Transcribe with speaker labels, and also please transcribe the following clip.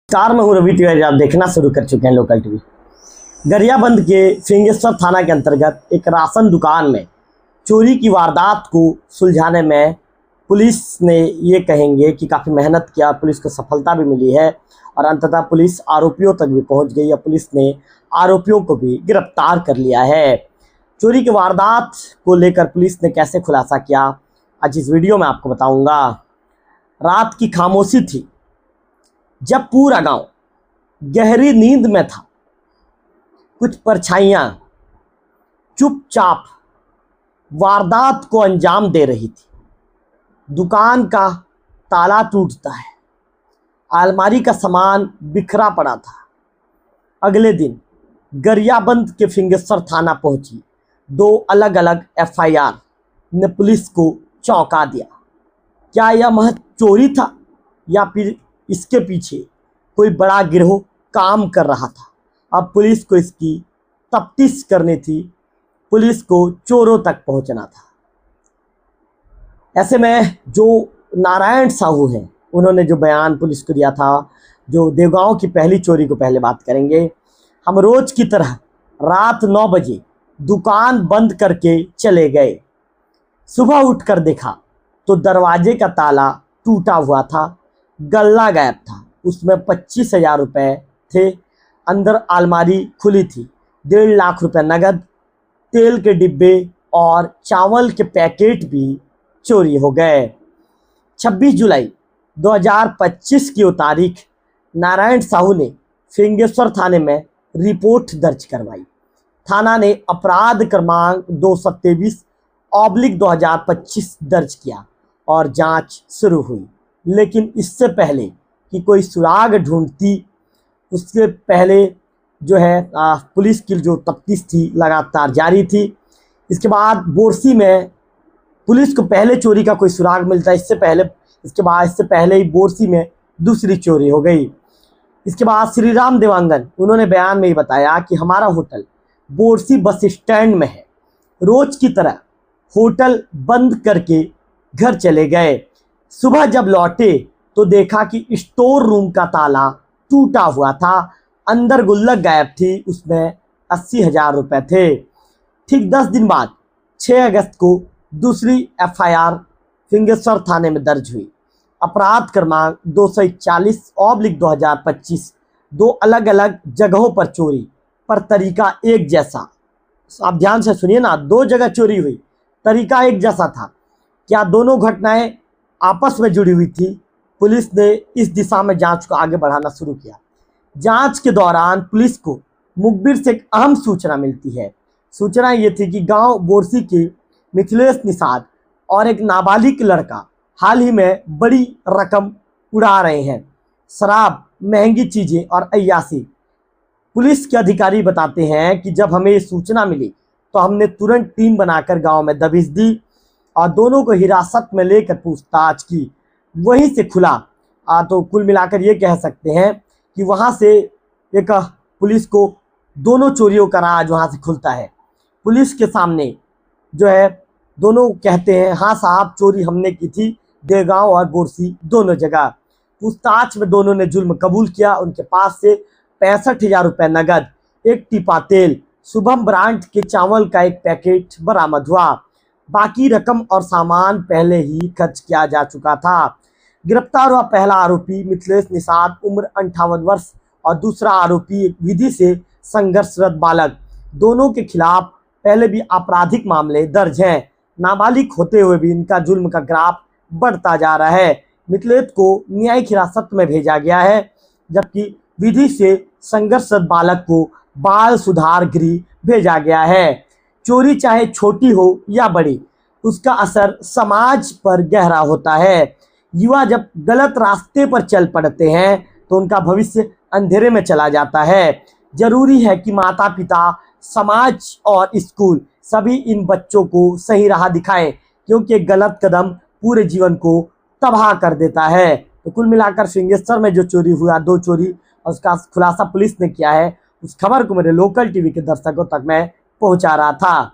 Speaker 1: Car में हूँ रवि तिवारी। आप देखना शुरू कर चुके हैं लोकल टीवी। गरियाबंद के फिंगेश्वर थाना के अंतर्गत एक राशन दुकान में चोरी की वारदात को सुलझाने में पुलिस ने ये कहेंगे कि काफ़ी मेहनत किया, पुलिस को सफलता भी मिली है और अंततः पुलिस आरोपियों तक भी पहुंच गई है। पुलिस ने आरोपियों को भी गिरफ्तार कर लिया है। चोरी की वारदात को लेकर पुलिस ने कैसे खुलासा किया, आज इस वीडियो में आपको बताऊंगा। रात की खामोशी थी जब पूरा गांव गहरी नींद में था। कुछ परछाइयां चुपचाप वारदात को अंजाम दे रही थी। दुकान का ताला टूटता है, अलमारी का सामान बिखरा पड़ा था। अगले दिन गरियाबंद के फिंगेश्वर थाना पहुंची 2 अलग अलग FIR ने पुलिस को चौंका दिया। क्या यह महज चोरी था या फिर इसके पीछे कोई बड़ा गिरोह काम कर रहा था? अब पुलिस को इसकी तफ्तीश करनी थी, पुलिस को चोरों तक पहुंचना था। ऐसे में जो नारायण साहू हैं, उन्होंने जो बयान पुलिस को दिया था, जो देवगांव की पहली चोरी को पहले बात करेंगे। हम रोज की तरह रात 9 बजे दुकान बंद करके चले गए। सुबह उठकर देखा तो दरवाजे का ताला टूटा हुआ था, गल्ला गायब था, उसमें 25,000 रुपये थे। अंदर अलमारी खुली थी, 1.5 लाख रुपए नगद, तेल के डिब्बे और चावल के पैकेट भी चोरी हो गए। 26 जुलाई 2025 की वो तारीख नारायण साहू ने फिंगेश्वर थाने में रिपोर्ट दर्ज करवाई। थाना ने अपराध क्रमांक 223/2025 दर्ज किया और जांच शुरू हुई। लेकिन इससे पहले कि कोई सुराग ढूंढती, उससे पहले जो है पुलिस की जो तफ्तीश थी लगातार जारी थी। इसके बाद बोरसी में पुलिस को पहले चोरी का कोई सुराग मिलता है, इससे पहले ही बोरसी में दूसरी चोरी हो गई। इसके बाद श्री राम देवांगन, उन्होंने बयान में ये बताया कि हमारा होटल बोरसी बस स्टैंड में है। रोज की तरह होटल बंद करके घर चले गए। सुबह जब लौटे तो देखा कि स्टोर रूम का ताला टूटा हुआ था, अंदर गुल्लक गायब थी, उसमें 80,000 रुपये थे। ठीक 10 दिन बाद 6 अगस्त को दूसरी FIR फिंगेश्वर थाने में दर्ज हुई। अपराध क्रमांक 241/2025, 2 अलग अलग जगहों पर चोरी, पर तरीका एक जैसा। आप ध्यान से सुनिए ना, 2 जगह चोरी हुई, तरीका एक जैसा था। क्या दोनों घटनाएं आपस में जुड़ी हुई थी? पुलिस ने इस दिशा में जांच को आगे बढ़ाना शुरू किया। जांच के दौरान पुलिस को मुखबिर से एक अहम सूचना मिलती है। सूचना ये थी कि गांव बोरसी के मिथिलेश निषाद और एक नाबालिग लड़का हाल ही में बड़ी रकम उड़ा रहे हैं, शराब, महंगी चीज़ें और अय्यासी। पुलिस के अधिकारी बताते हैं कि जब हमें ये सूचना मिली तो हमने तुरंत टीम बनाकर गांव में दबिश दी और दोनों को हिरासत में लेकर पूछताछ की। वहीं से खुला। तो कुल मिलाकर ये कह सकते हैं कि वहाँ से एक पुलिस को दोनों चोरियों का राज वहाँ से खुलता है। पुलिस के सामने जो है दोनों कहते हैं, हाँ साहब, चोरी हमने की थी, देवगांव और बोरसी दोनों जगह। पूछताछ में दोनों ने जुल्म कबूल किया। उनके पास से 65,000 रुपये नगद, 1 टीपा तेल, शुभम ब्रांड के चावल का 1 पैकेट बरामद हुआ। बाकी रकम और सामान पहले ही खर्च किया जा चुका था। गिरफ्तार हुआ पहला आरोपी मिथिलेश निषाद, उम्र 58 वर्ष, और दूसरा आरोपी विधि से संघर्षरत बालक। दोनों के खिलाफ पहले भी आपराधिक मामले दर्ज हैं। नाबालिग होते हुए भी इनका जुल्म का ग्राफ बढ़ता जा रहा है। मिथिलेश को न्यायिक हिरासत में भेजा गया है, जबकि विधि से संघर्षरत बालक को बाल सुधार गृह भेजा गया है। चोरी चाहे छोटी हो या बड़ी, उसका असर समाज पर गहरा होता है। युवा जब गलत रास्ते पर चल पड़ते हैं तो उनका भविष्य अंधेरे में चला जाता है। जरूरी है कि माता पिता, समाज और स्कूल सभी इन बच्चों को सही राह दिखाएं, क्योंकि एक गलत कदम पूरे जीवन को तबाह कर देता है। तो कुल मिलाकर फिंगेश्वर में जो चोरी हुआ, 2 चोरी, और उसका खुलासा पुलिस ने किया है। उस खबर को मेरे लोकल टीवी के दर्शकों तक मैं पहुंचा रहा था।